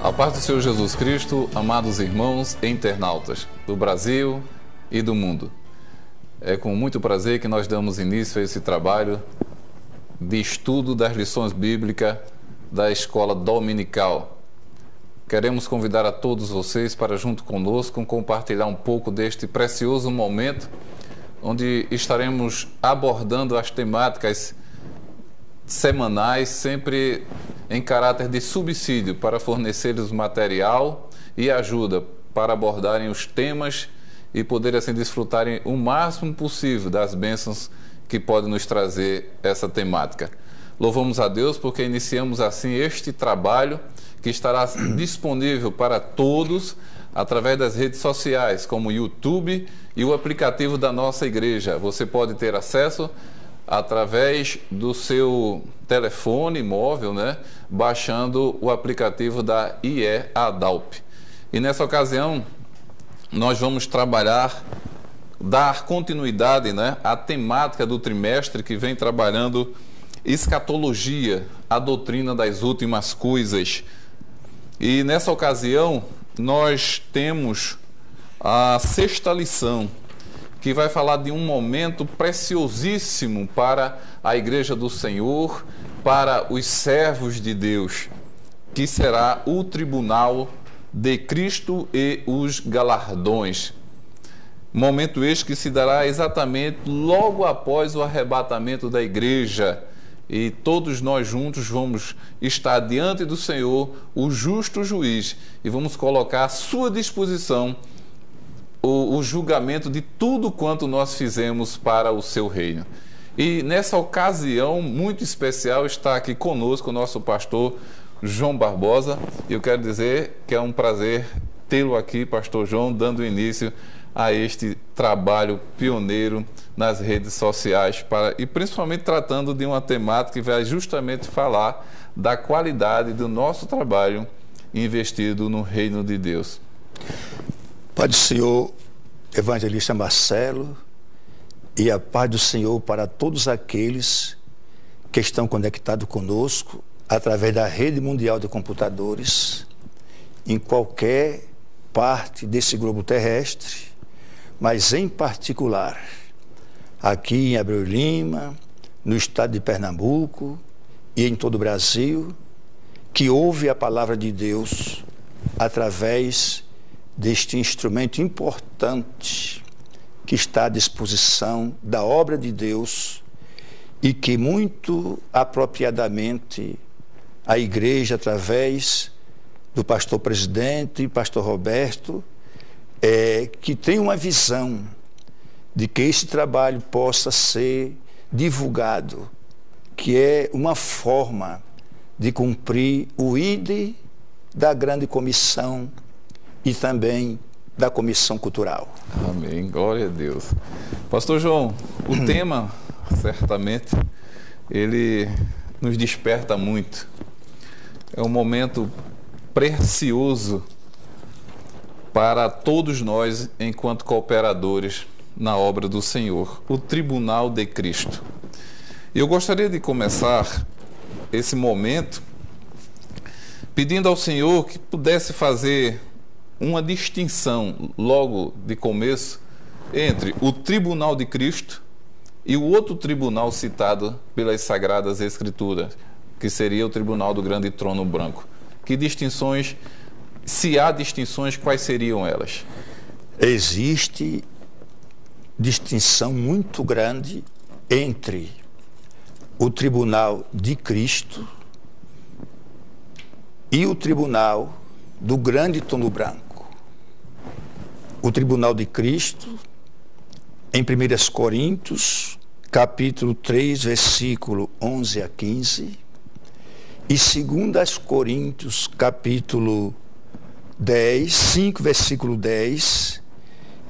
A paz do Senhor Jesus Cristo, amados irmãos e internautas do Brasil e do mundo. É com muito prazer que nós damos início a esse trabalho de estudo das lições bíblicas da Escola Dominical. Queremos convidar a todos vocês para, junto conosco, compartilhar um pouco deste precioso momento onde estaremos abordando as temáticas semanais, sempre em caráter de subsídio, para fornecer-lhes material e ajuda para abordarem os temas e poderem assim desfrutarem o máximo possível das bênçãos que pode nos trazer essa temática. Louvamos a Deus porque iniciamos assim este trabalho que estará disponível para todos através das redes sociais, como o YouTube e o aplicativo da nossa igreja. Você pode ter acesso através do seu telefone móvel, baixando o aplicativo da IE Adalp. E nessa ocasião, nós vamos trabalhar, dar continuidade à temática do trimestre que vem trabalhando escatologia, a doutrina das últimas coisas. E nessa ocasião, nós temos a 6ª lição, que vai falar de um momento preciosíssimo para a Igreja do Senhor, para os servos de Deus, que será o tribunal de Cristo e os galardões. Momento este que se dará exatamente logo após o arrebatamento da Igreja, e todos nós juntos vamos estar diante do Senhor, o justo juiz, e vamos colocar à sua disposição o julgamento de tudo quanto nós fizemos para o seu reino. E nessa ocasião muito especial está aqui conosco o nosso pastor João Barbosa. Eu quero dizer que é um prazer tê-lo aqui, pastor João, dando início a este trabalho pioneiro nas redes sociais, e principalmente tratando de uma temática que vai justamente falar da qualidade do nosso trabalho investido no reino de Deus. Pai do Senhor, evangelista Marcelo, e a paz do Senhor para todos aqueles que estão conectados conosco através da rede mundial de computadores, em qualquer parte desse globo terrestre, mas em particular aqui em Abreu Lima, no estado de Pernambuco e em todo o Brasil, que ouve a palavra de Deus através deste instrumento importante que está à disposição da obra de Deus e que muito apropriadamente a igreja, através do pastor presidente e pastor Roberto, que tem uma visão de que esse trabalho possa ser divulgado, que é uma forma de cumprir o ID da grande comissão e também da Comissão Cultural. Amém, glória a Deus. Pastor João, o tema, certamente, ele nos desperta muito. É um momento precioso para todos nós, enquanto cooperadores na obra do Senhor, o Tribunal de Cristo. Eu gostaria de começar esse momento pedindo ao Senhor que pudesse fazer uma distinção, logo de começo, entre o Tribunal de Cristo e o outro tribunal citado pelas Sagradas Escrituras, que seria o Tribunal do Grande Trono Branco. Que distinções, se há distinções, quais seriam elas? Existe distinção muito grande entre o Tribunal de Cristo e o Tribunal do Grande Trono Branco. O Tribunal de Cristo, em 1 Coríntios, capítulo 3, versículo 11 a 15, e 2 Coríntios, capítulo 10, 5, versículo 10,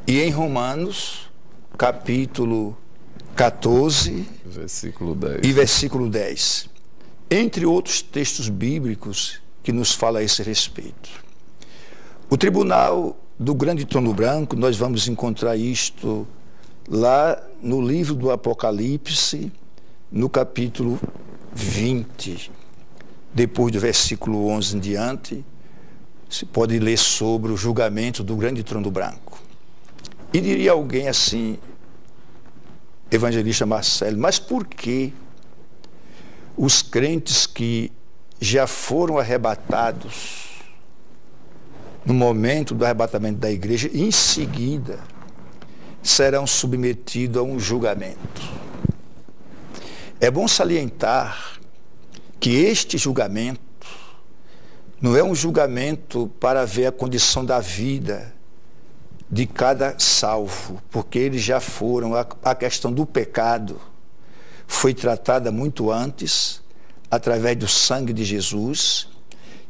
e em Romanos, capítulo 14, versículo 10. E versículo 10. Entre outros textos bíblicos que nos fala a esse respeito. O Tribunal do Grande Trono Branco, nós vamos encontrar isto lá no livro do Apocalipse, no capítulo 20, depois do versículo 11 em diante, se pode ler sobre o julgamento do grande trono branco. E diria alguém assim, evangelista Marcelo, mas por que os crentes que já foram arrebatados no momento do arrebatamento da igreja, em seguida serão submetidos a um julgamento? É bom salientar que este julgamento não é um julgamento para ver a condição da vida de cada salvo, porque eles já foram, a questão do pecado foi tratada muito antes, através do sangue de Jesus,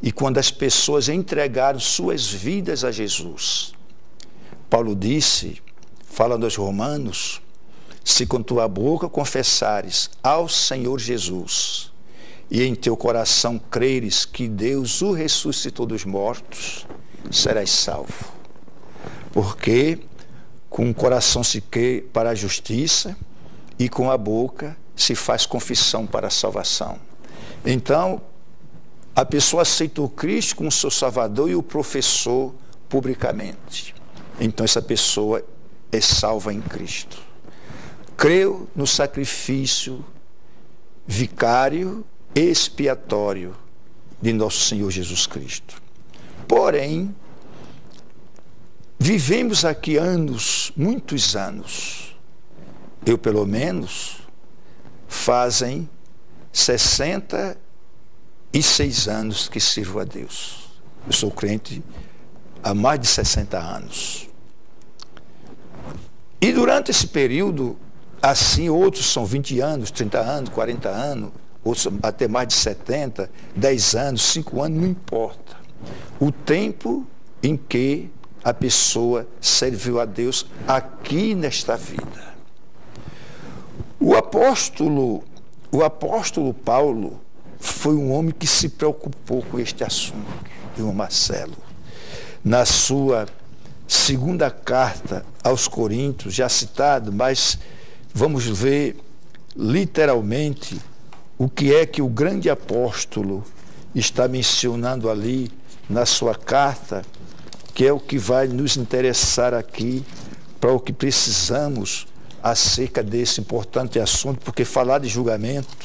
e quando as pessoas entregaram suas vidas a Jesus. Paulo disse, falando aos Romanos, se com tua boca confessares ao Senhor Jesus e em teu coração creres que Deus o ressuscitou dos mortos, serás salvo. Porque com o coração se crê para a justiça e com a boca se faz confissão para a salvação. Então, a pessoa aceitou Cristo como seu Salvador e o professou publicamente. Então, essa pessoa é salva em Cristo. Creu no sacrifício vicário e expiatório de nosso Senhor Jesus Cristo. Porém, vivemos aqui anos, muitos anos. Eu, pelo menos, fazem 66 anos que sirvo a Deus. Eu sou crente há mais de 60 anos. E durante esse período, assim, outros são 20 anos, 30 anos, 40 anos, outros até mais de 70, 10 anos, 5 anos, não importa. O tempo em que a pessoa serviu a Deus aqui nesta vida. O apóstolo Paulo foi um homem que se preocupou com este assunto, irmão Marcelo. Na sua segunda carta aos Coríntios, já citado, mas vamos ver literalmente o que é que o grande apóstolo está mencionando ali na sua carta, que é o que vai nos interessar aqui para o que precisamos acerca desse importante assunto, porque falar de julgamento,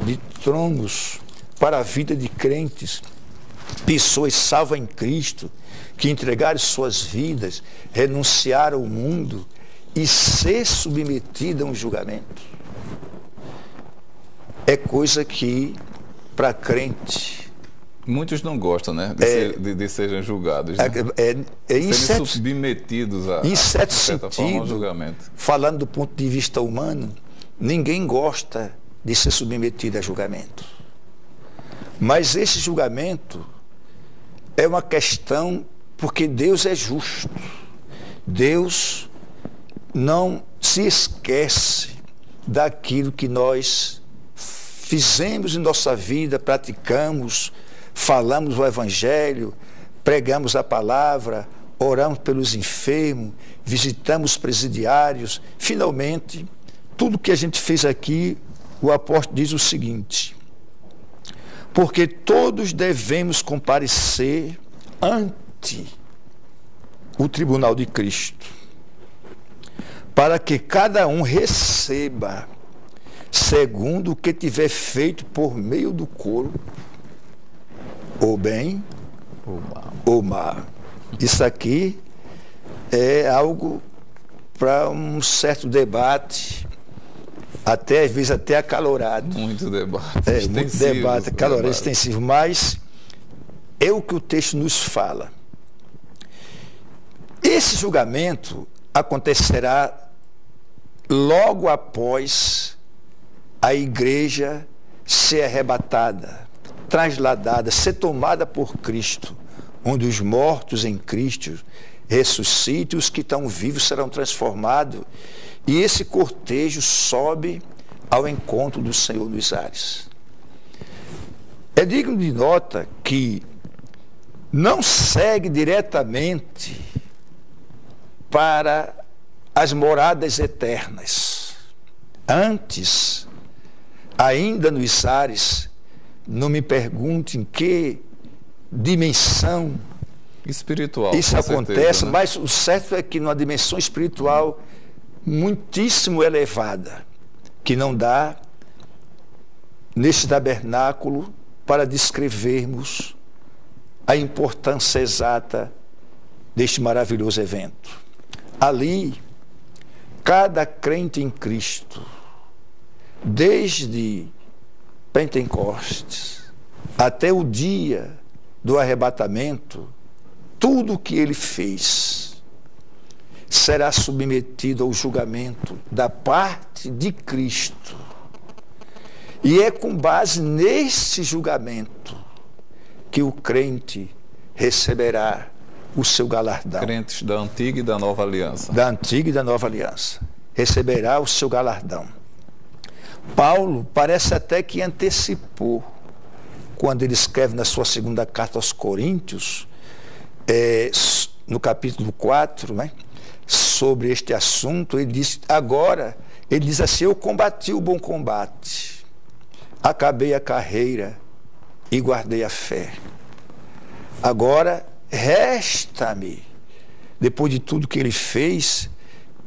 de tronos para a vida de crentes, pessoas salvas em Cristo, que entregaram suas vidas, renunciaram ao mundo e ser submetida a um julgamento, é coisa que, para crente... Muitos não gostam, né? De serem julgados. Né? Serem submetidos em certo certa sentido, forma, ao julgamento. Falando do ponto de vista humano, ninguém gosta de ser submetido a julgamento. Mas esse julgamento é uma questão porque Deus é justo. Deus não se esquece daquilo que nós fizemos em nossa vida, praticamos, falamos o Evangelho, pregamos a palavra, oramos pelos enfermos, visitamos presidiários. Finalmente, tudo que a gente fez aqui, o apóstolo diz o seguinte: porque todos devemos comparecer ante o tribunal de Cristo, para que cada um receba segundo o que tiver feito por meio do corpo, ou bem ou mal. Isso aqui é algo para um certo debate, até às vezes até acalorado. Muito debate. Muito debate, acalorado, extensivo, mas é o que o texto nos fala. Esse julgamento acontecerá logo após a igreja ser arrebatada, trasladada, ser tomada por Cristo, onde os mortos em Cristo ressuscitam e os que estão vivos serão transformados, e esse cortejo sobe ao encontro do Senhor dos ares. É digno de nota que não segue diretamente para as moradas eternas. Antes, ainda nos ares, não me pergunte em que dimensão espiritual. Isso acontece, certeza, né? mas o certo é que numa dimensão espiritual muitíssimo elevada, que não dá nesse tabernáculo para descrevermos a importância exata deste maravilhoso evento. Ali, cada crente em Cristo, desde Pentecostes até o dia do arrebatamento, tudo o que ele fez será submetido ao julgamento da parte de Cristo. E é com base nesse julgamento que o crente receberá o seu galardão. Crentes da antiga e da nova aliança. Da antiga e da nova aliança. Receberá o seu galardão. Paulo parece até que antecipou, quando ele escreve na sua segunda carta aos Coríntios, no capítulo 4, né, sobre este assunto, ele diz assim: eu combati o bom combate, acabei a carreira e guardei a fé. Agora resta-me, depois de tudo que ele fez,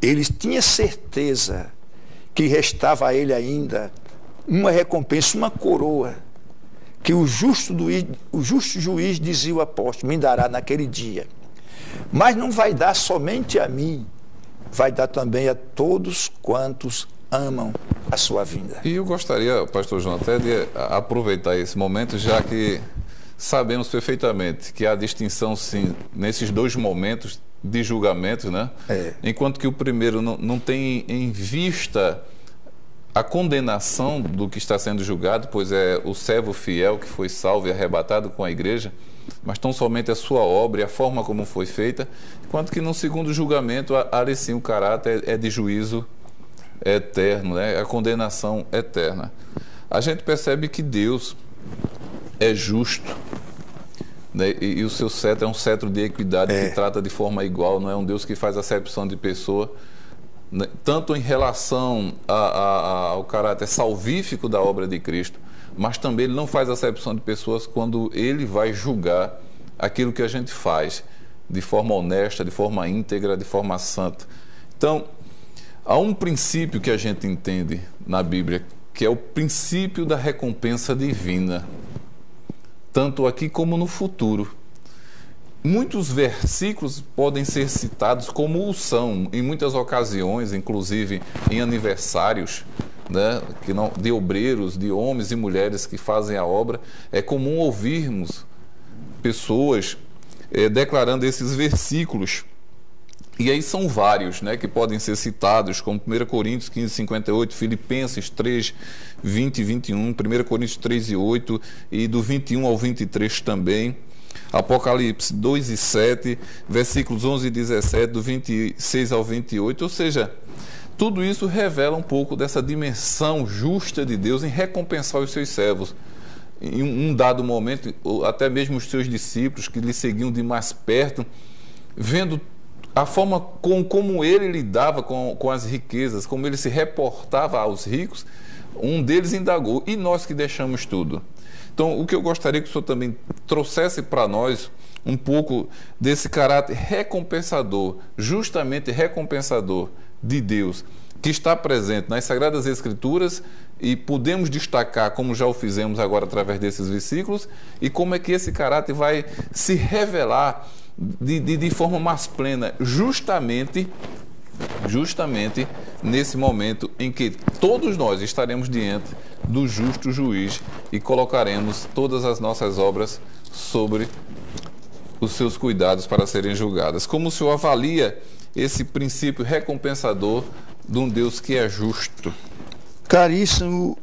ele tinha certeza que restava a ele ainda uma recompensa, uma coroa, que o justo juiz, dizia o apóstolo, me dará naquele dia. Mas não vai dar somente a mim, vai dar também a todos quantos amam a sua vinda. E eu gostaria, pastor João, até de aproveitar esse momento, já que sabemos perfeitamente que há distinção, sim, nesses dois momentos de julgamento, né? Enquanto que o primeiro não tem em vista a condenação do que está sendo julgado, pois é o servo fiel que foi salvo e arrebatado com a igreja, mas tão somente a sua obra e a forma como foi feita, enquanto que no segundo julgamento, ali sim o caráter é de juízo eterno, né? A condenação eterna. A gente percebe que Deus é justo, né? E o seu cetro é um cetro de equidade que trata de forma igual, não é um Deus que faz acepção de pessoa, né? Tanto em relação ao caráter salvífico da obra de Cristo, mas também ele não faz acepção de pessoas quando ele vai julgar aquilo que a gente faz de forma honesta, de forma íntegra, de forma santa. Então, há um princípio que a gente entende na Bíblia, que é o princípio da recompensa divina, tanto aqui como no futuro. Muitos versículos podem ser citados como o são, em muitas ocasiões, inclusive em aniversários, né, de obreiros, de homens e mulheres que fazem a obra. É comum ouvirmos pessoas declarando esses versículos. E aí são vários, né, que podem ser citados, como 1 Coríntios 15, 58, Filipenses 3, 20 e 21, 1 Coríntios 3 e 8, e do 21 ao 23 também, Apocalipse 2 e 7, versículos 11 e 17, do 26 ao 28, ou seja, tudo isso revela um pouco dessa dimensão justa de Deus em recompensar os seus servos. Em um dado momento, até mesmo os seus discípulos que lhe seguiam de mais perto, vendo a forma como ele lidava com as riquezas, como ele se reportava aos ricos, um deles indagou: e nós que deixamos tudo? Então, o que eu gostaria que o senhor também trouxesse para nós um pouco desse caráter recompensador, justamente recompensador de Deus, que está presente nas Sagradas Escrituras, e podemos destacar, como já o fizemos agora através desses versículos, e como é que esse caráter vai se revelar de forma mais plena, justamente nesse momento em que todos nós estaremos diante do justo juiz e colocaremos todas as nossas obras sobre os seus cuidados para serem julgadas. Como o senhor avalia esse princípio recompensador de um Deus que é justo? Caríssimo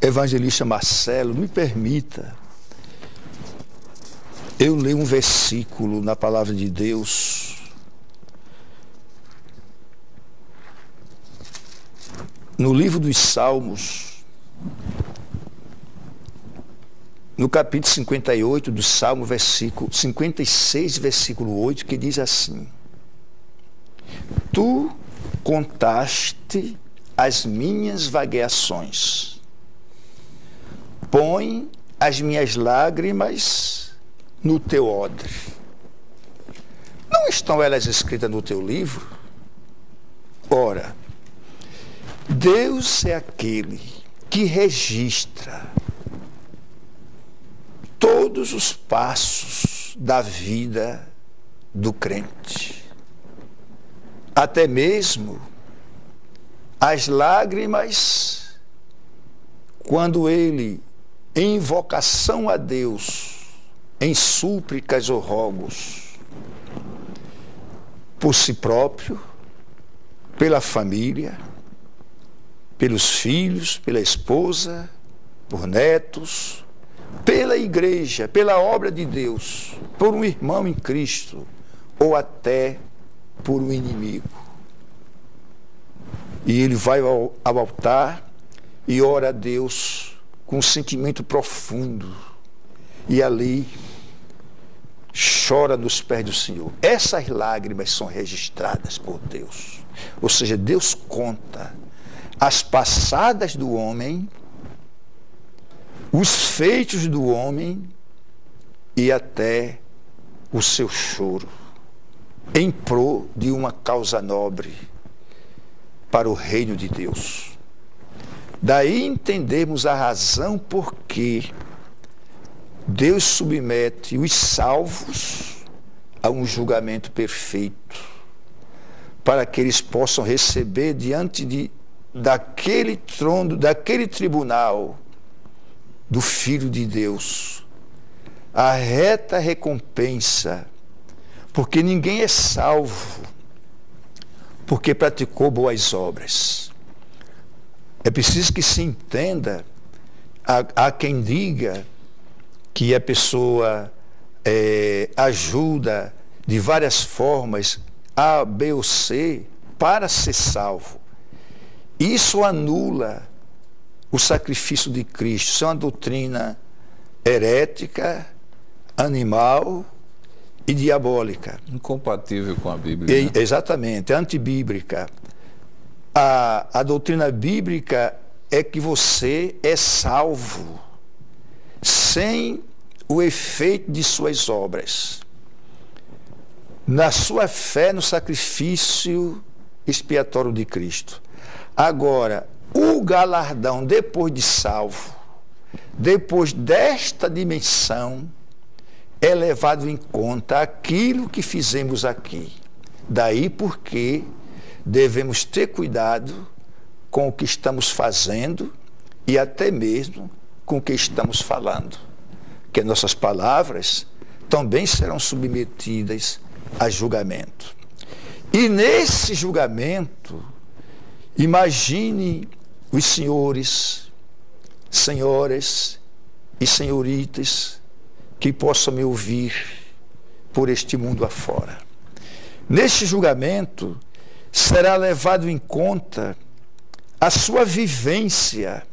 evangelista Marcelo, me permita eu ler um versículo na palavra de Deus, no livro dos Salmos, no capítulo 58 do Salmo, versículo 56, versículo 8, que diz assim: Tu contaste as minhas vagueações, põe as minhas lágrimas no teu odre? Não estão elas escritas no teu livro? Ora, Deus é aquele que registra todos os passos da vida do crente. Até mesmo as lágrimas, quando ele, em invocação a Deus, em súplicas ou rogos, por si próprio, pela família, pelos filhos, pela esposa, por netos, pela igreja, pela obra de Deus, por um irmão em Cristo, ou até por um inimigo. E ele vai ao altar e ora a Deus com um sentimento profundo, e ali chora nos pés do Senhor. Essas lágrimas são registradas por Deus. Ou seja, Deus conta as passadas do homem, os feitos do homem e até o seu choro, em prol de uma causa nobre para o reino de Deus. Daí entendemos a razão por que Deus submete os salvos a um julgamento perfeito, para que eles possam receber diante daquele trono, daquele tribunal do Filho de Deus, a reta recompensa, porque ninguém é salvo porque praticou boas obras. É preciso que se entenda, há quem diga que a pessoa ajuda de várias formas, A, B ou C, para ser salvo. Isso anula o sacrifício de Cristo. Isso é uma doutrina herética, animal e diabólica. Incompatível com a Bíblia. Exatamente, antibíblica. A doutrina bíblica é que você é salvo sem o efeito de suas obras, na sua fé no sacrifício expiatório de Cristo. Agora, o galardão depois de salvo, depois desta dimensão, é levado em conta aquilo que fizemos aqui. Daí porque devemos ter cuidado com o que estamos fazendo e até mesmo com o que estamos falando, que nossas palavras também serão submetidas a julgamento. E nesse julgamento, imagine os senhores, senhoras e senhoritas que possam me ouvir por este mundo afora. Neste julgamento, será levado em conta a sua vivência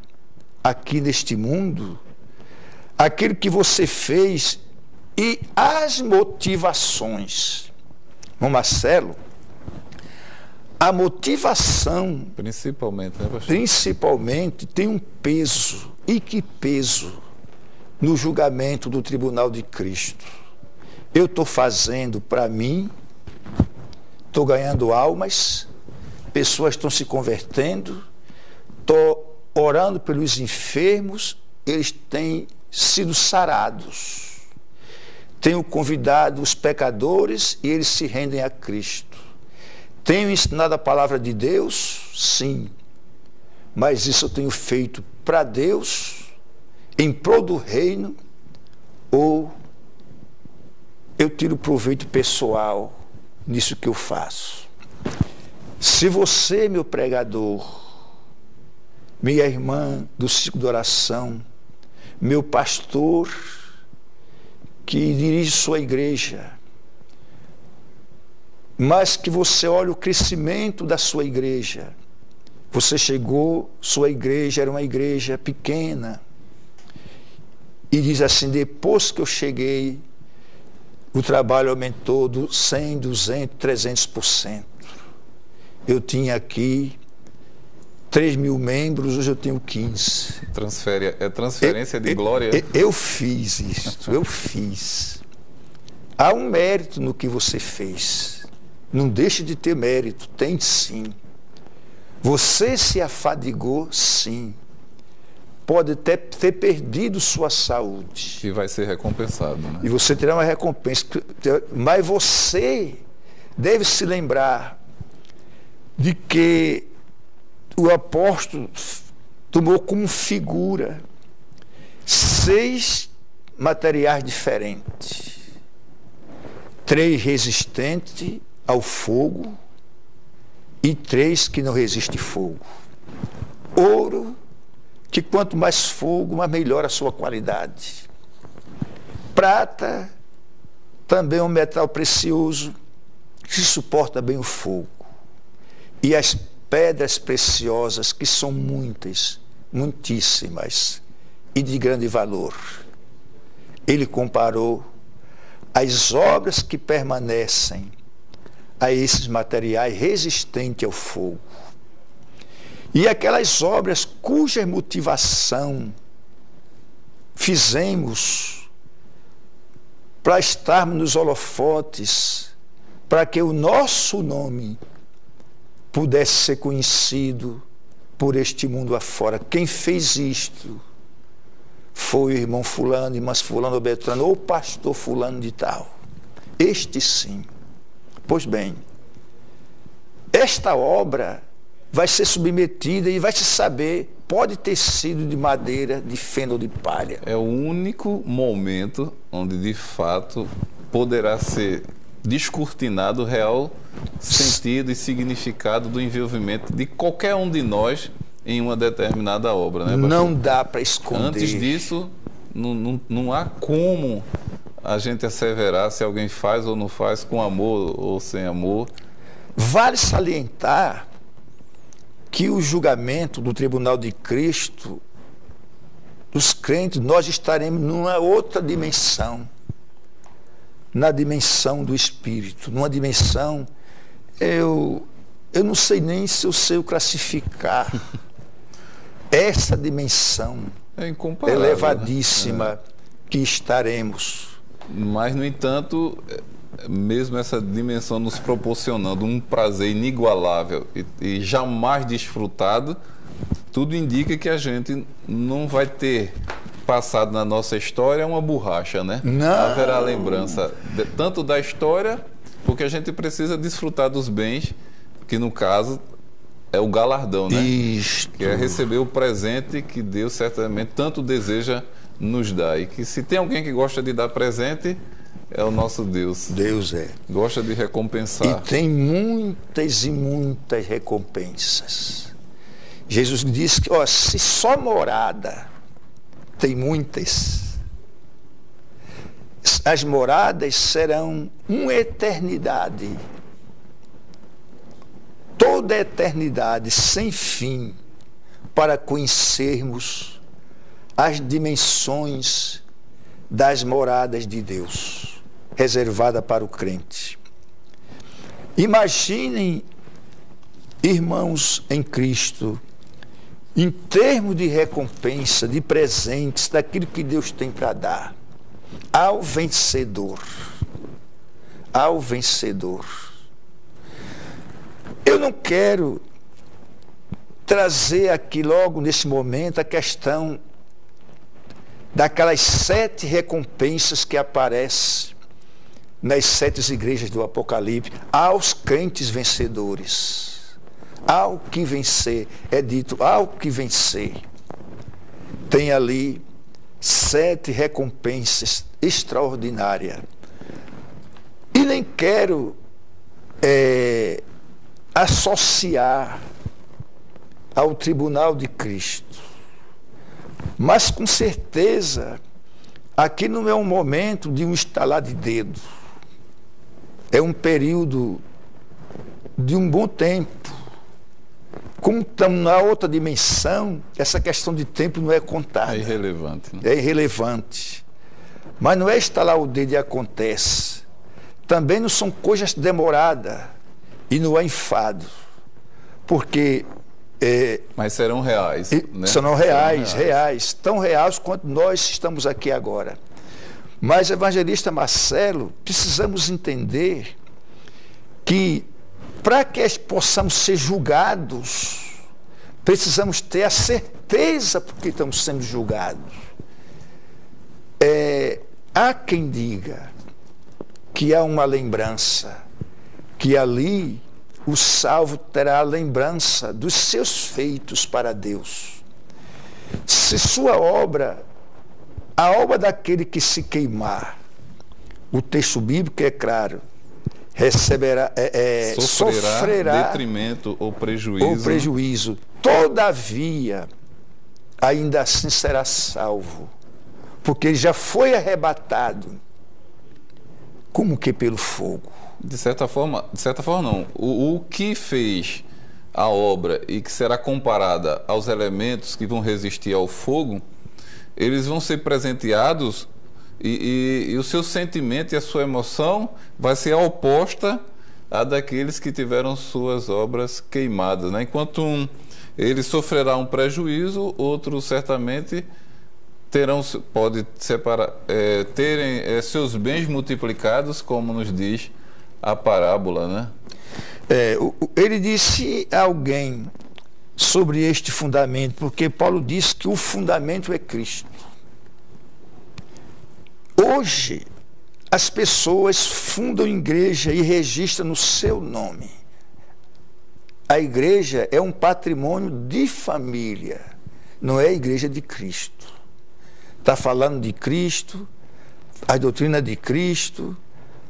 aqui neste mundo, aquilo que você fez e as motivações. Irmão Marcelo, a motivação, principalmente, né, pastor? Principalmente tem um peso. E que peso no julgamento do tribunal de Cristo? Eu estou fazendo para mim, estou ganhando almas, pessoas estão se convertendo, estou orando pelos enfermos, eles têm sido sarados. Tenho convidado os pecadores e eles se rendem a Cristo. Tenho ensinado a palavra de Deus? Sim. Mas isso eu tenho feito para Deus, em prol do reino, ou eu tiro proveito pessoal nisso que eu faço? Se você, meu pregador, minha irmã do ciclo de oração, meu pastor que dirige sua igreja, mas que você olha o crescimento da sua igreja, você chegou, sua igreja era uma igreja pequena, e diz assim: depois que eu cheguei, o trabalho aumentou do 100, 200, 300%. Eu tinha aqui 3.000 membros, hoje eu tenho 15. É transferência de glória. Eu fiz isso, eu fiz. Há um mérito no que você fez. Não deixe de ter mérito, tem sim. Você se afadigou, sim. Pode até ter perdido sua saúde. E vai ser recompensado, né? E você terá uma recompensa. Mas você deve se lembrar de que o apóstolo tomou como figura 6 materiais diferentes. 3 resistentes ao fogo e 3 que não resistem fogo. Ouro, que quanto mais fogo, mais melhora a sua qualidade. Prata, também é um metal precioso, que suporta bem o fogo. E as pedras preciosas, que são muitas, muitíssimas, e de grande valor. Ele comparou as obras que permanecem a esses materiais resistentes ao fogo. E aquelas obras cuja motivação fizemos para estarmos nos holofotes, para que o nosso nome pudesse ser conhecido por este mundo afora. Quem fez isto foi o irmão fulano, irmã fulano ou Beltrano, ou o pastor fulano de tal. Este sim. Pois bem, esta obra vai ser submetida e vai se saber, pode ter sido de madeira, de feno ou de palha. É o único momento onde, de fato, poderá ser descortinado o real sentido e significado do envolvimento de qualquer um de nós em uma determinada obra, né, pastor? Não dá para esconder. Antes disso, não há como a gente asseverar se alguém faz ou não faz, com amor ou sem amor. Vale salientar que o julgamento do tribunal de Cristo, dos crentes, nós estaremos numa outra dimensão, na dimensão do Espírito, numa dimensão, eu não sei nem se eu sei classificar essa dimensão elevadíssima, né, que estaremos. Mas, no entanto, mesmo essa dimensão nos proporcionando um prazer inigualável e jamais desfrutado, tudo indica que a gente não vai ter passado na nossa história uma borracha, né? Não. Haverá lembrança tanto da história, porque a gente precisa desfrutar dos bens, que no caso é o galardão, né? Isto. Que é receber o presente que Deus certamente tanto deseja nos dar. E que se tem alguém que gosta de dar presente, é o nosso Deus. Deus é. Gosta de recompensar. E tem muitas e muitas recompensas. Jesus disse que, se só morada tem muitas, as moradas serão uma eternidade. Toda a eternidade sem fim, para conhecermos as dimensões das moradas de Deus, reservada para o crente. Imaginem, irmãos em Cristo, em termos de recompensa, de presentes, daquilo que Deus tem para dar, ao vencedor. Ao vencedor. Eu não quero trazer aqui logo nesse momento a questão daquelas 7 recompensas que aparecem nas 7 igrejas do Apocalipse aos crentes vencedores. Ao que vencer, é dito, ao que vencer. Tem ali 7 recompensas extraordinárias. E nem quero associar ao tribunal de Cristo. Mas, com certeza, aqui não é um momento de um estalar de dedo. É um período de um bom tempo. Como estamos na outra dimensão, essa questão de tempo não é contada. É irrelevante. Né? É irrelevante. Mas não é estalar o dedo e acontece. Também não são coisas demoradas e não é enfado. Porque... mas serão reais. Né? Serão reais, tão reais quanto nós estamos aqui agora. Mas, evangelista Marcelo, precisamos entender que, para que possamos ser julgados, precisamos ter a certeza porque estamos sendo julgados. Há quem diga que há uma lembrança, que ali o salvo terá a lembrança dos seus feitos para Deus. Se sua obra, a obra daquele que se queimar, o texto bíblico é claro, receberá, sofrerá detrimento ou prejuízo. Todavia, ainda assim será salvo, porque ele já foi arrebatado, como que pelo fogo. De certa forma não. O que fez a obra e que será comparada aos elementos que vão resistir ao fogo, eles vão ser presenteados e o seu sentimento e a sua emoção vai ser oposta à daqueles que tiveram suas obras queimadas, né? Enquanto ele sofrerá um prejuízo, outro certamente terem seus bens multiplicados, como nos diz a parábola, né? Ele disse a alguém sobre este fundamento, porque Paulo disse que o fundamento é Cristo. Hoje, as pessoas fundam igreja e registram no seu nome. A igreja é um patrimônio de família, não é a igreja de Cristo. Está falando de Cristo, a doutrina de Cristo,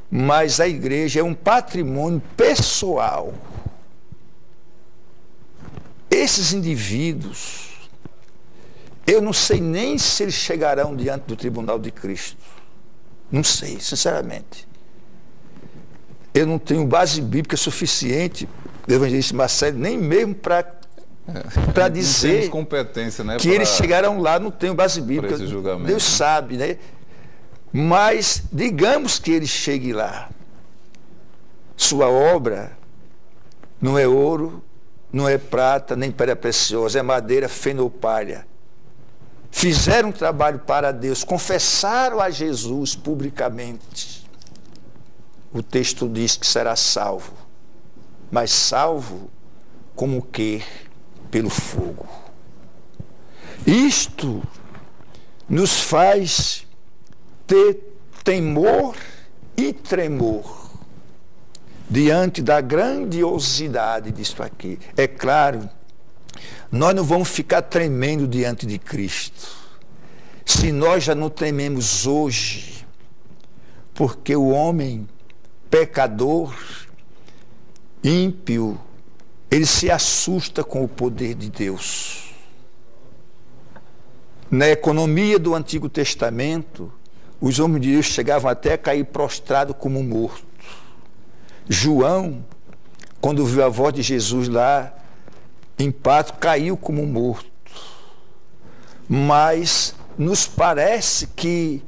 mas a igreja é um patrimônio pessoal. Esses indivíduos, eu não sei nem se eles chegarão diante do tribunal de Cristo. Não sei, sinceramente. Eu não tenho base bíblica suficiente, evangelista Marcelo, nem mesmo para dizer competência, né, que eles chegarão lá. Não tenho base bíblica. Deus sabe, né? Mas digamos que ele chegue lá. Sua obra não é ouro, não é prata, nem pedra preciosa, é madeira, feno ou palha. Fizeram um trabalho para Deus, confessaram a Jesus publicamente. O texto diz que será salvo. Mas salvo como que? Pelo fogo. Isto nos faz ter temor e tremor diante da grandiosidade disso aqui. É claro, nós não vamos ficar tremendo diante de Cristo, se nós já não tememos hoje, porque o homem pecador, ímpio, ele se assusta com o poder de Deus. Na economia do Antigo Testamento, os homens de Deus chegavam até a cair prostrado como morto. João, quando viu a voz de Jesus lá em Patmos, caiu como morto. Mas nos parece que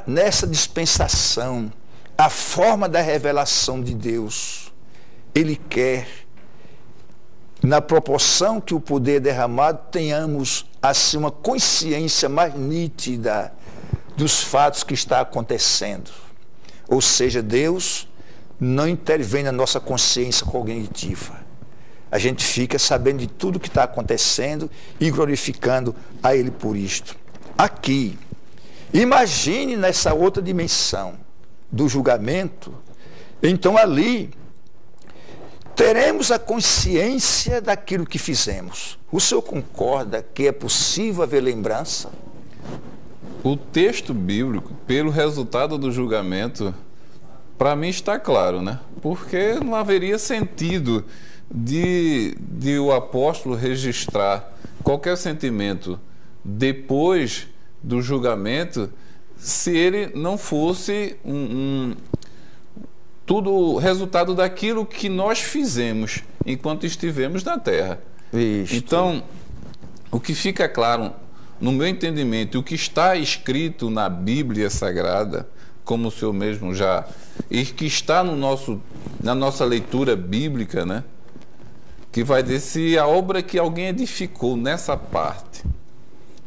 nessa dispensação, a forma da revelação de Deus, Ele quer, na proporção que o poder é derramado, tenhamos assim uma consciência mais nítida dos fatos que está acontecendo. Ou seja, Deus não intervém na nossa consciência cognitiva. A gente fica sabendo de tudo que está acontecendo e glorificando a Ele por isto. Aqui, imagine nessa outra dimensão do julgamento, então ali teremos a consciência daquilo que fizemos. O senhor concorda que é possível haver lembrança? O texto bíblico, pelo resultado do julgamento, para mim está claro, né? Porque não haveria sentido de o apóstolo registrar qualquer sentimento depois do julgamento, se ele não fosse tudo resultado daquilo que nós fizemos enquanto estivemos na terra. Isto. Então, o que fica claro, no meu entendimento, o que está escrito na Bíblia Sagrada, como o senhor mesmo já, e que está na nossa leitura bíblica, né? Que vai dizer, se a obra que alguém edificou nessa parte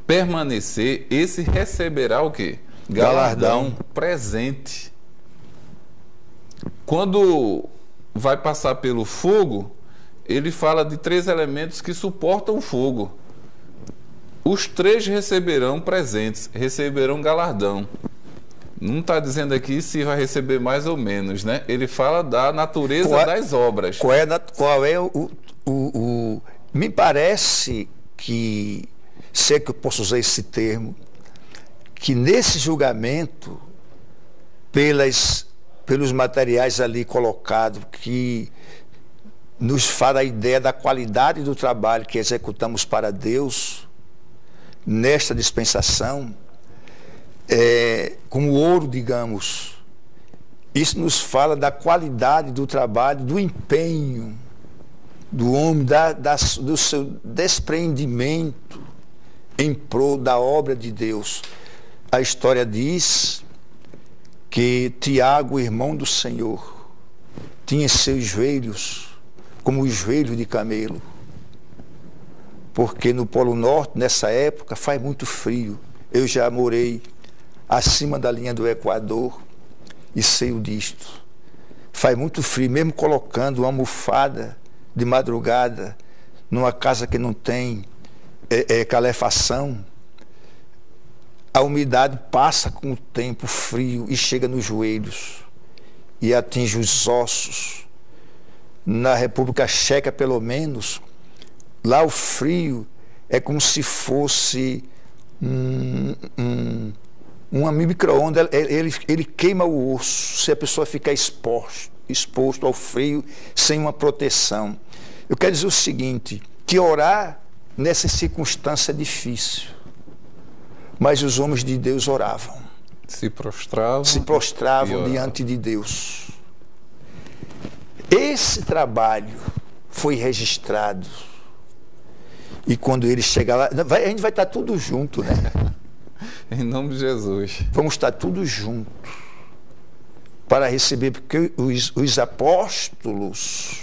permanecer, esse receberá o quê? galardão, presente. Quando vai passar pelo fogo, ele fala de 3 elementos que suportam o fogo. Os 3 receberão presentes, receberão galardão. Não está dizendo aqui se vai receber mais ou menos, né? Ele fala da natureza das obras. Qual é me parece que, se é que eu posso usar esse termo, que nesse julgamento, pelos materiais ali colocados, que nos fala a ideia da qualidade do trabalho que executamos para Deus, nesta dispensação, como ouro, digamos, isso nos fala da qualidade do trabalho, do empenho do homem, do seu despreendimento em prol da obra de Deus. A história diz que Tiago, irmão do Senhor, tinha seus joelhos como os joelhos de camelo, porque no Polo Norte, nessa época, faz muito frio. Eu já morei acima da linha do Equador e sei disto. Faz muito frio, mesmo colocando uma almofada de madrugada numa casa que não tem calefação, a umidade passa com o tempo frio e chega nos joelhos e atinge os ossos. Na República Checa, pelo menos, lá o frio é como se fosse uma micro-onda. Ele queima o osso se a pessoa ficar exposto ao frio sem uma proteção. Eu quero dizer o seguinte, que orar nessa circunstância é difícil, mas os homens de Deus oravam. Se prostravam diante de Deus. Esse trabalho foi registrado. E quando ele chegar lá, a gente vai estar tudo junto, né? Em nome de Jesus. Vamos estar tudo junto para receber, porque os apóstolos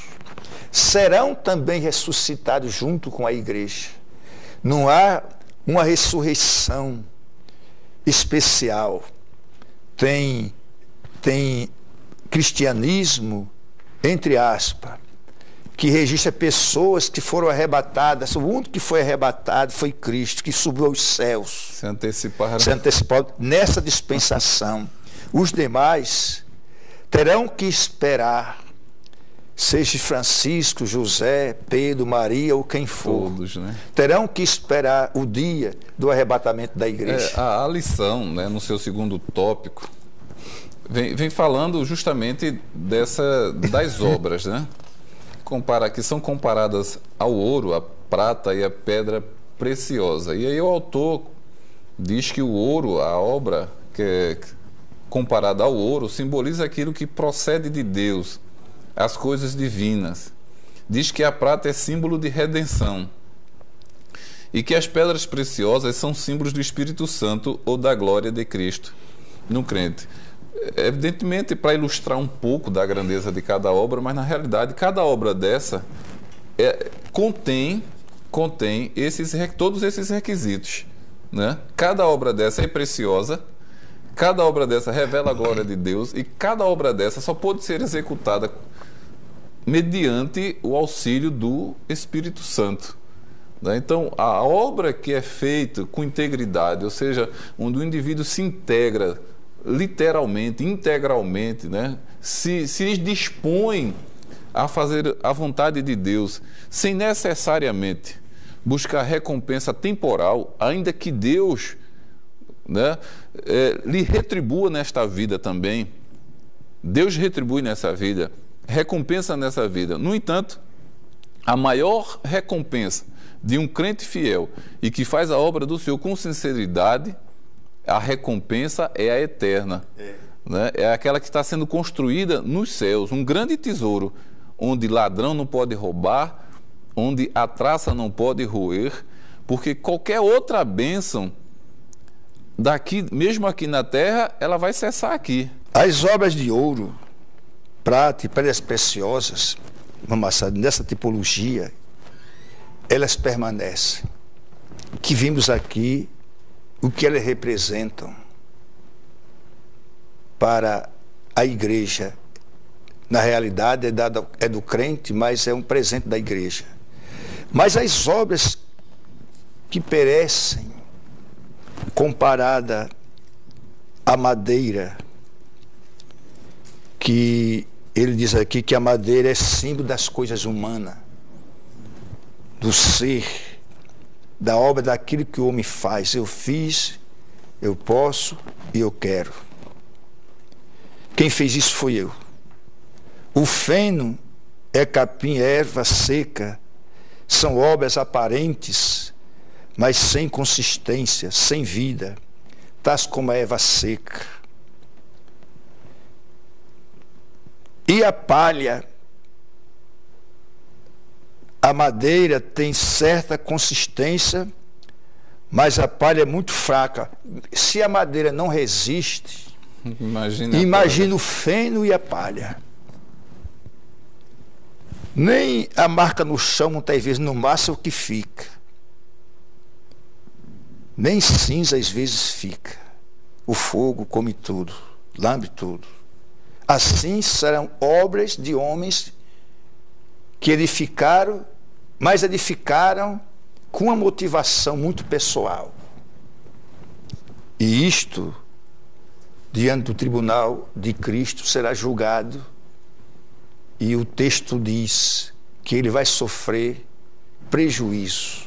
serão também ressuscitados junto com a igreja. Não há uma ressurreição especial. Tem cristianismo, entre aspas, que registra pessoas que foram arrebatadas. O único que foi arrebatado foi Cristo, que subiu aos céus. Se anteciparam. Nessa dispensação. Os demais terão que esperar, seja Francisco, José, Pedro, Maria ou quem for. Todos, né? Terão que esperar o dia do arrebatamento da igreja. A lição, né, no seu segundo tópico, vem falando justamente das obras, né? Que são comparadas ao ouro, a prata e a pedra preciosa. E aí o autor diz que o ouro, a obra que é comparada ao ouro, simboliza aquilo que procede de Deus, as coisas divinas. Diz que a prata é símbolo de redenção e que as pedras preciosas são símbolos do Espírito Santo ou da glória de Cristo no crente. Evidentemente, para ilustrar um pouco da grandeza de cada obra, mas na realidade cada obra dessa contém todos esses requisitos, né? Cada obra dessa é preciosa, cada obra dessa revela a glória de Deus e cada obra dessa só pode ser executada mediante o auxílio do Espírito Santo, né? Então, a obra que é feita com integridade, ou seja, onde o indivíduo se integra literalmente, integralmente, né? se dispõe a fazer a vontade de Deus, sem necessariamente buscar recompensa temporal, ainda que Deus, né, lhe retribua nesta vida também. Deus retribui nessa vida, recompensa nessa vida. No entanto, a maior recompensa de um crente fiel e que faz a obra do Senhor com sinceridade, a recompensa é a eterna, né? É aquela que está sendo construída nos céus, um grande tesouro, onde ladrão não pode roubar, onde a traça não pode roer, porque qualquer outra bênção, daqui, mesmo aqui na terra, ela vai cessar aqui. As obras de ouro, prata e pedras preciosas, nessa tipologia, elas permanecem. O que vimos aqui, o que elas representam, para a igreja. Na realidade é do crente, mas é um presente da igreja. Mas as obras que perecem, comparada à madeira, que ele diz aqui que a madeira é símbolo das coisas humanas, do ser, da obra, daquilo que o homem faz. Eu fiz, eu posso e eu quero. Quem fez isso foi eu. O feno é capim, erva seca, são obras aparentes, mas sem consistência, sem vida, tais como a erva seca. E a palha, a madeira tem certa consistência, mas a palha é muito fraca. Se a madeira não resiste, imagina o feno e a palha. Nem a marca no chão, muitas vezes, no máximo que fica. Nem cinza, às vezes, fica. O fogo come tudo, lambe tudo. Assim serão obras de homens que edificaram, mas edificaram com uma motivação muito pessoal. E isto, diante do tribunal de Cristo, será julgado. E o texto diz que ele vai sofrer prejuízo.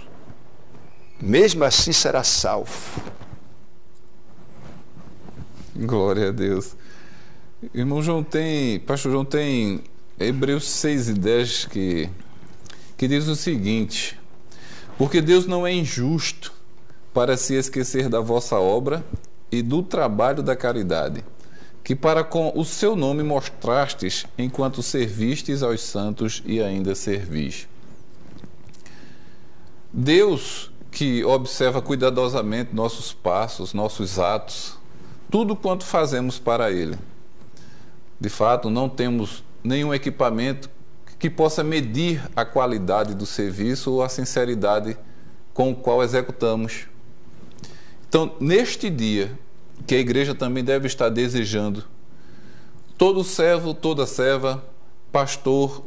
Mesmo assim será salvo. Glória a Deus. Irmão João, pastor João, tem Hebreus 6:10 que diz o seguinte: porque Deus não é injusto para se esquecer da vossa obra e do trabalho da caridade, que para com o seu nome mostrastes enquanto servistes aos santos e ainda servis. Deus, que observa cuidadosamente nossos passos, nossos atos, tudo quanto fazemos para Ele. De fato, não temos nenhum equipamento que possa medir a qualidade do serviço ou a sinceridade com o qual executamos. Então, neste dia, que a igreja também deve estar desejando, todo servo, toda serva, pastor,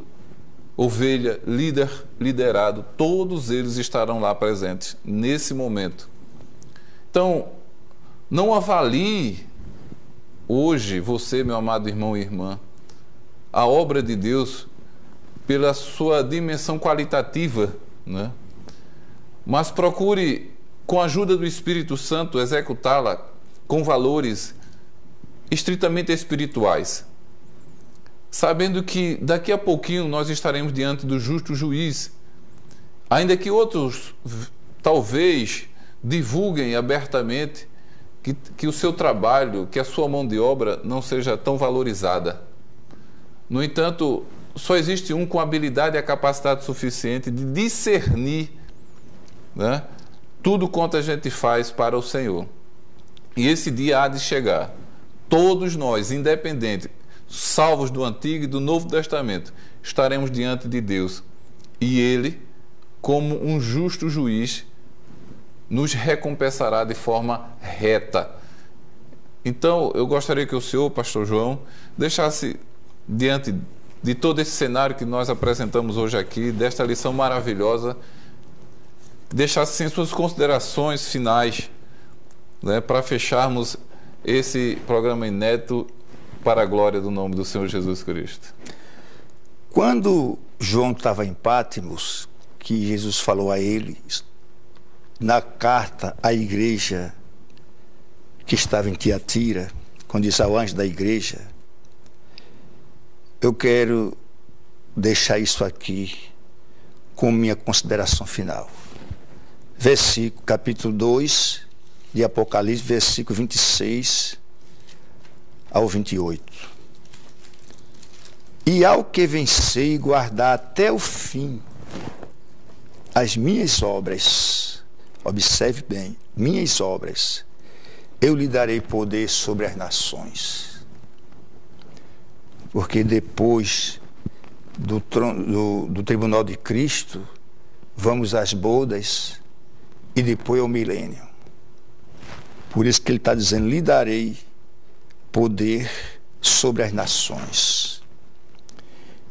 ovelha, líder, liderado, todos eles estarão lá presentes nesse momento. Então, não avalie hoje, você, meu amado irmão e irmã, a obra de Deus pela sua dimensão qualitativa, né? Mas procure, com a ajuda do Espírito Santo, executá-la com valores estritamente espirituais, sabendo que daqui a pouquinho nós estaremos diante do justo juiz, ainda que outros talvez divulguem abertamente que o seu trabalho, que a sua mão de obra não seja tão valorizada. No entanto, só existe um com habilidade e a capacidade suficiente de discernir, né, tudo quanto a gente faz para o Senhor. E esse dia há de chegar. Todos nós, independente, salvos do Antigo e do Novo Testamento, estaremos diante de Deus. E Ele, como um justo juiz, nos recompensará de forma reta. Então, eu gostaria que o senhor, pastor João, deixasse diante de todo esse cenário que nós apresentamos hoje aqui, desta lição maravilhosa, deixasse sim suas considerações finais, né, para fecharmos esse programa inédito para a glória do nome do Senhor Jesus Cristo. Quando João estava em Pátimos, que Jesus falou a ele, na carta à igreja que estava em Tiatira, quando diz ao anjo da igreja, eu quero deixar isso aqui como minha consideração final. Versículo, capítulo 2 de Apocalipse, versículo 26 ao 28. E ao que vencer e guardar até o fim as minhas obras, observe bem, minhas obras, eu lhe darei poder sobre as nações. Porque depois do tribunal de Cristo, vamos às bodas e depois ao milênio. Por isso que ele está dizendo, lhe darei poder sobre as nações,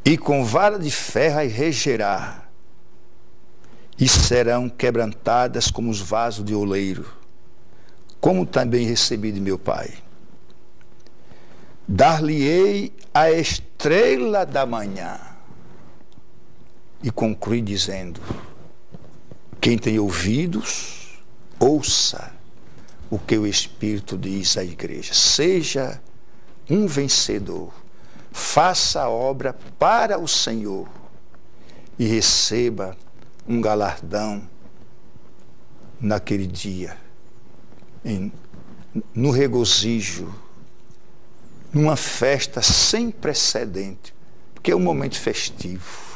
e com vara de ferro as regerá, e serão quebrantadas como os vasos de oleiro, como também recebi de meu Pai. Dar-lhe-ei a estrela da manhã. E conclui dizendo: quem tem ouvidos, ouça o que o Espírito diz à igreja. Seja um vencedor, faça a obra para o Senhor e receba um galardão naquele dia, no regozijo, numa festa sem precedente, porque é um momento festivo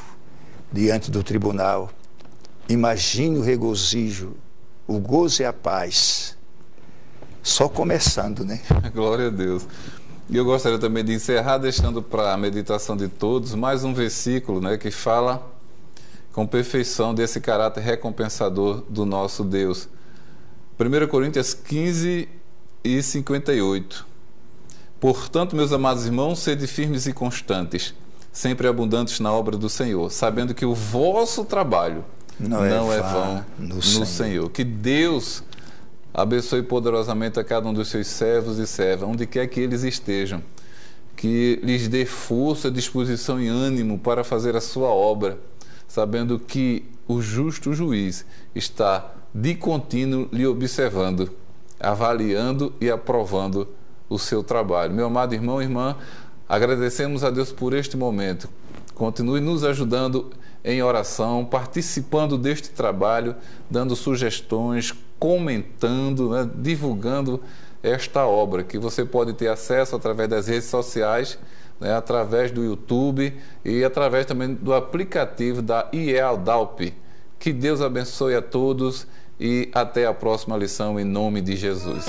diante do tribunal. Imagine o regozijo, o gozo e a paz, só começando, né? Glória a Deus. E eu gostaria também de encerrar deixando para a meditação de todos mais um versículo, né, que fala com perfeição desse caráter recompensador do nosso Deus. 1 Coríntios 15 e 58. Portanto, meus amados irmãos, sede firmes e constantes, sempre abundantes na obra do Senhor, sabendo que o vosso trabalho não é vão no Senhor. Que Deus abençoe poderosamente a cada um dos seus servos e servas, onde quer que eles estejam. Que lhes dê força, disposição e ânimo para fazer a sua obra, sabendo que o justo juiz está de contínuo lhe observando, avaliando e aprovando o seu trabalho. Meu amado irmão e irmã, agradecemos a Deus por este momento. Continue nos ajudando em oração, participando deste trabalho, dando sugestões, comentando, né, divulgando esta obra, que você pode ter acesso através das redes sociais, né, através do YouTube e através também do aplicativo da IEADALP. Que Deus abençoe a todos e até a próxima lição, em nome de Jesus.